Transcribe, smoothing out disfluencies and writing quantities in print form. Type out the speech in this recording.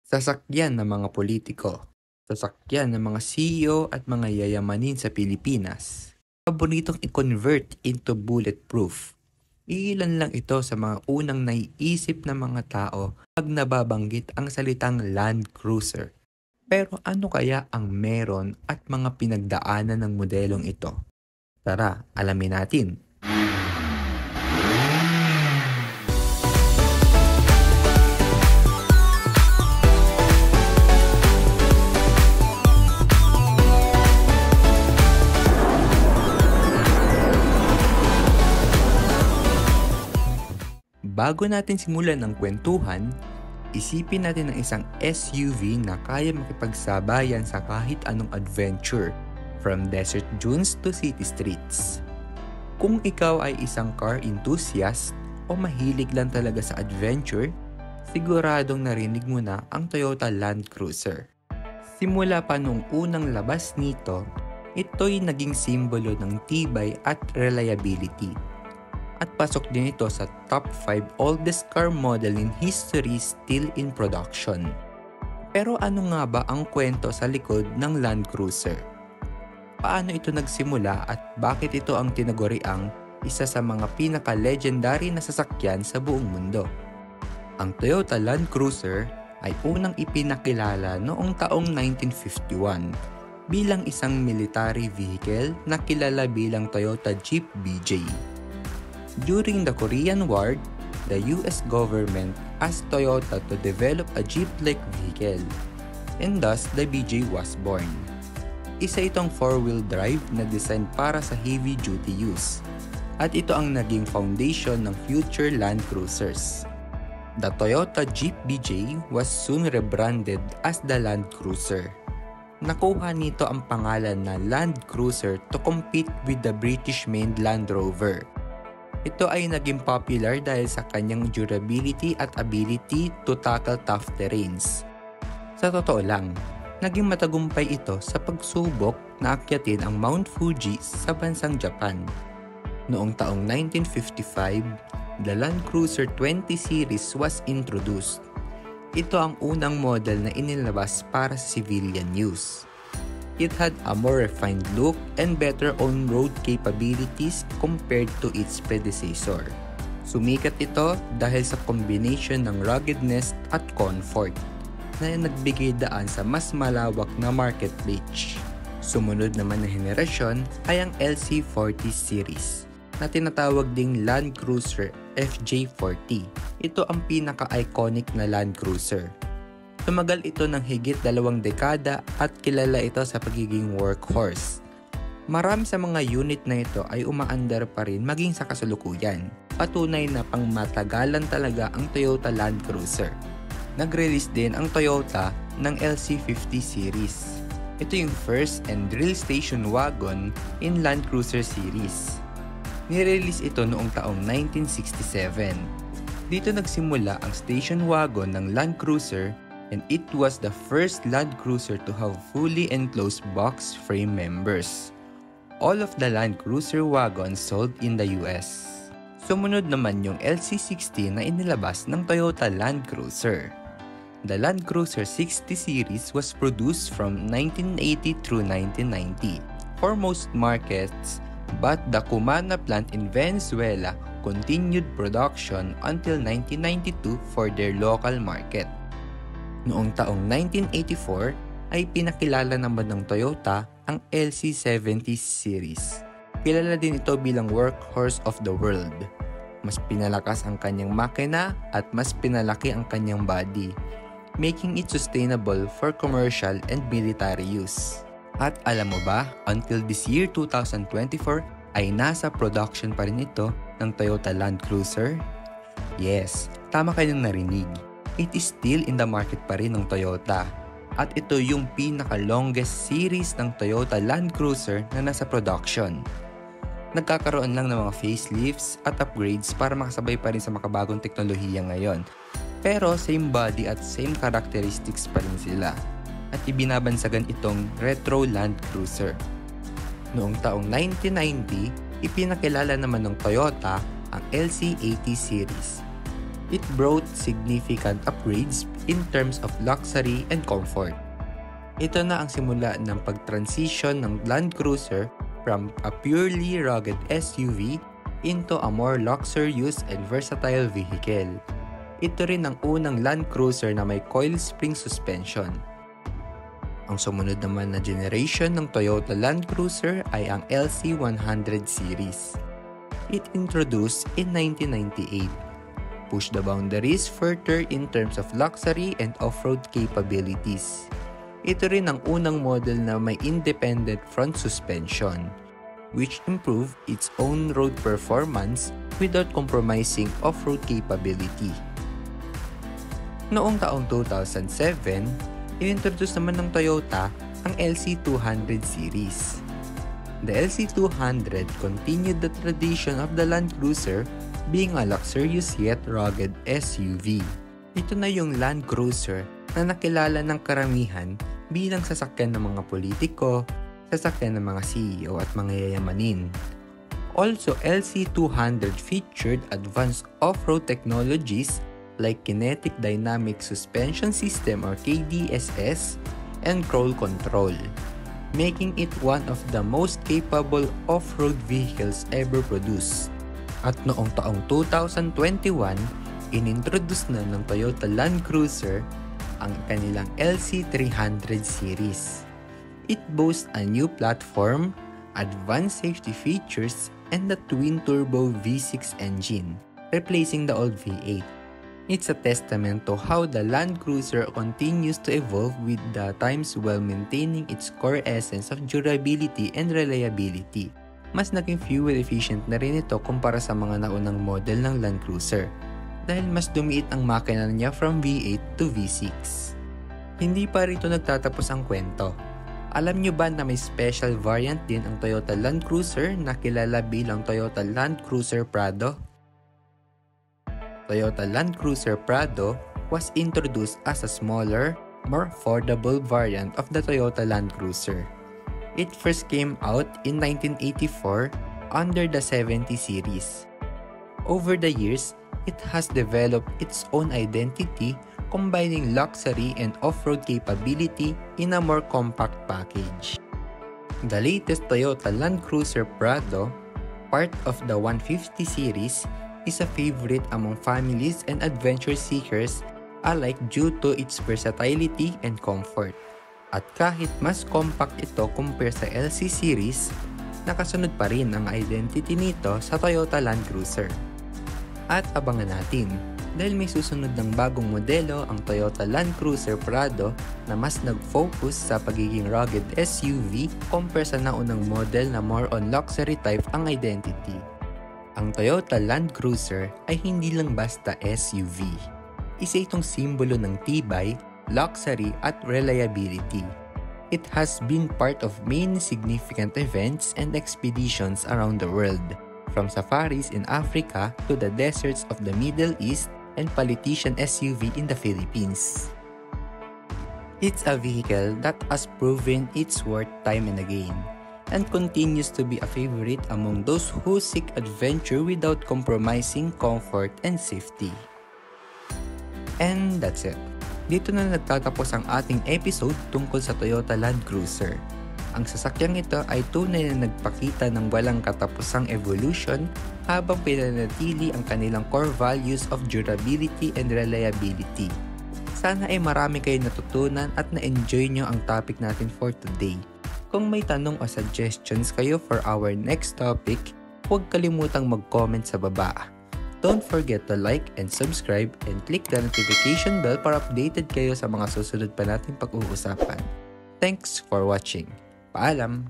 Sasakyan ng mga politiko, sasakyan ng mga CEO at mga yayamanin sa Pilipinas. Paboritong i-convert into bulletproof. Ilan lang ito sa mga unang naiisip ng mga tao pag nababanggit ang salitang Land Cruiser. Pero ano kaya ang meron at mga pinagdaanan ng modelong ito? Tara, alamin natin. Bago natin simulan ang kwentuhan, isipin natin ang isang SUV na kaya makipagsabayan sa kahit anong adventure, from desert dunes to city streets. Kung ikaw ay isang car enthusiast o mahilig lang talaga sa adventure, siguradong narinig mo na ang Toyota Land Cruiser. Simula pa nung unang labas nito, ito'y naging simbolo ng tibay at reliability. At pasok din ito sa top 5 oldest car model in history still in production. Pero ano nga ba ang kwento sa likod ng Land Cruiser? Paano ito nagsimula at bakit ito ang tinaguriang isa sa mga pinaka-legendary na sasakyan sa buong mundo? Ang Toyota Land Cruiser ay unang ipinakilala noong taong 1951 bilang isang military vehicle na kilala bilang Toyota Jeep BJ. During the Korean War, the US government asked Toyota to develop a jeep-like vehicle, and thus the BJ was born. Isa itong four-wheel drive na design para sa heavy-duty use, at ito ang naging foundation ng future Land Cruisers. The Toyota Jeep BJ was soon rebranded as the Land Cruiser. Nakuha nito ang pangalan na Land Cruiser to compete with the British-made Land Rover. Ito ay naging popular dahil sa kanyang durability at ability to tackle tough terrains. Sa totoo lang, naging matagumpay ito sa pagsubok na akyatin ang Mount Fuji sa bansang Japan. Noong taong 1955, the Land Cruiser 20 series was introduced. Ito ang unang model na inilabas para sa civilian use. It had a more refined look and better on-road capabilities compared to its predecessor. Sumikat ito dahil sa combination ng ruggedness at comfort na nagbigay daan sa mas malawak na market reach. Sumunod naman na henerasyon ay ang LC40 series na tinatawag ding Land Cruiser FJ40. Ito ang pinaka-iconic na Land Cruiser. Tumagal ito ng higit 2 dekada at kilala ito sa pagiging workhorse. Marami sa mga unit na ito ay umaandar pa rin maging sa kasalukuyan. Patunay na pangmatagalan talaga ang Toyota Land Cruiser. Nag-release din ang Toyota ng LC50 series. Ito yung first and real station wagon in Land Cruiser series. Nirelease ito noong taong 1967. Dito nagsimula ang station wagon ng Land Cruiser, and it was the first Land Cruiser to have fully enclosed box frame members. All of the Land Cruiser wagons sold in the US. Sumunod naman yung LC60 na inilabas ng Toyota Land Cruiser. The Land Cruiser 60 series was produced from 1980 through 1990 for most markets, but the Cumana plant in Venezuela continued production until 1992 for their local market. Noong taong 1984 ay pinakilala naman ng Toyota ang LC70 series. Kilala din ito bilang workhorse of the world. Mas pinalakas ang kanyang makina at mas pinalaki ang kanyang body, making it sustainable for commercial and military use. At alam mo ba, until this year 2024 ay nasa production pa rin ito ng Toyota Land Cruiser? Yes, tama kayong narinig. It is still in the market pa rin ng Toyota. At ito yung pinaka-longest series ng Toyota Land Cruiser na nasa production. Nagkakaroon lang ng mga facelifts at upgrades para makasabay pa rin sa makabagong teknolohiya ngayon. Pero same body at same characteristics pa rin sila. At ibinabansagan itong Retro Land Cruiser. Noong taong 1990, ipinakilala naman ng Toyota ang LC80 series. It brought significant upgrades in terms of luxury and comfort. Ito na ang simula ng pag-transition ng Land Cruiser from a purely rugged SUV into a more luxurious and versatile vehicle. Ito rin ang unang Land Cruiser na may coil spring suspension. Ang sumunod naman na generation ng Toyota Land Cruiser ay ang LC100 series. It introduced in 1998. Pushed the boundaries further in terms of luxury and off-road capabilities. Ito rin ang unang model na may independent front suspension, which improved its own road performance without compromising off-road capability. Noong taong 2007, inintroduce naman ng Toyota ang LC200 series. The LC200 continued the tradition of the Land Cruiser being a luxurious yet rugged SUV. Ito na yung Land Cruiser na nakilala ng karamihan bilang sasakyan ng mga politiko, sasakyan ng mga CEO at mga yayamanin. Also, LC200 featured advanced off-road technologies like Kinetic Dynamic Suspension System or KDSS and crawl control, making it one of the most capable off-road vehicles ever produced. At noong taong 2021, inintroduce na ng Toyota Land Cruiser ang kanilang LC300 series. It boasts a new platform, advanced safety features, and a twin-turbo V6 engine, replacing the old V8. It's a testament to how the Land Cruiser continues to evolve with the times while maintaining its core essence of durability and reliability. Mas naging fuel efficient na rin ito kumpara sa mga naunang model ng Land Cruiser, dahil mas dumiit ang makina niya from V8 to V6. Hindi pa rito nagtatapos ang kwento. Alam nyo ba na may special variant din ang Toyota Land Cruiser na kilala bilang Toyota Land Cruiser Prado? Toyota Land Cruiser Prado was introduced as a smaller, more affordable variant of the Toyota Land Cruiser. It first came out in 1984 under the 70 series. Over the years, it has developed its own identity, combining luxury and off-road capability in a more compact package. The latest Toyota Land Cruiser Prado, part of the 150 series, is a favorite among families and adventure seekers alike due to its versatility and comfort. At kahit mas compact ito compare sa LC series, nakasunod pa rin ang identity nito sa Toyota Land Cruiser. At abangan natin, dahil may susunod ng bagong modelo ang Toyota Land Cruiser Prado na mas nag-focus sa pagiging rugged SUV compare sa naunang model na more on luxury type ang identity. Ang Toyota Land Cruiser ay hindi lang basta SUV. Isa itong simbolo ng tibay, luxury at reliability. It has been part of many significant events and expeditions around the world, from safaris in Africa to the deserts of the Middle East and politician SUV in the Philippines. It's a vehicle that has proven its worth time and again, and continues to be a favorite among those who seek adventure without compromising comfort and safety. And that's it. Dito na nagtatapos ang ating episode tungkol sa Toyota Land Cruiser. Ang sasakyang ito ay tunay na nagpakita ng walang katapusang evolution habang pinanatili ang kanilang core values of durability and reliability. Sana ay marami kayong natutunan at na-enjoy nyo ang topic natin for today. Kung may tanong o suggestions kayo for our next topic, huwag kalimutang mag-comment sa baba. Don't forget to like and subscribe and click the notification bell para updated kayo sa mga susunod pa nating pag-uusapan. Thanks for watching. Paalam!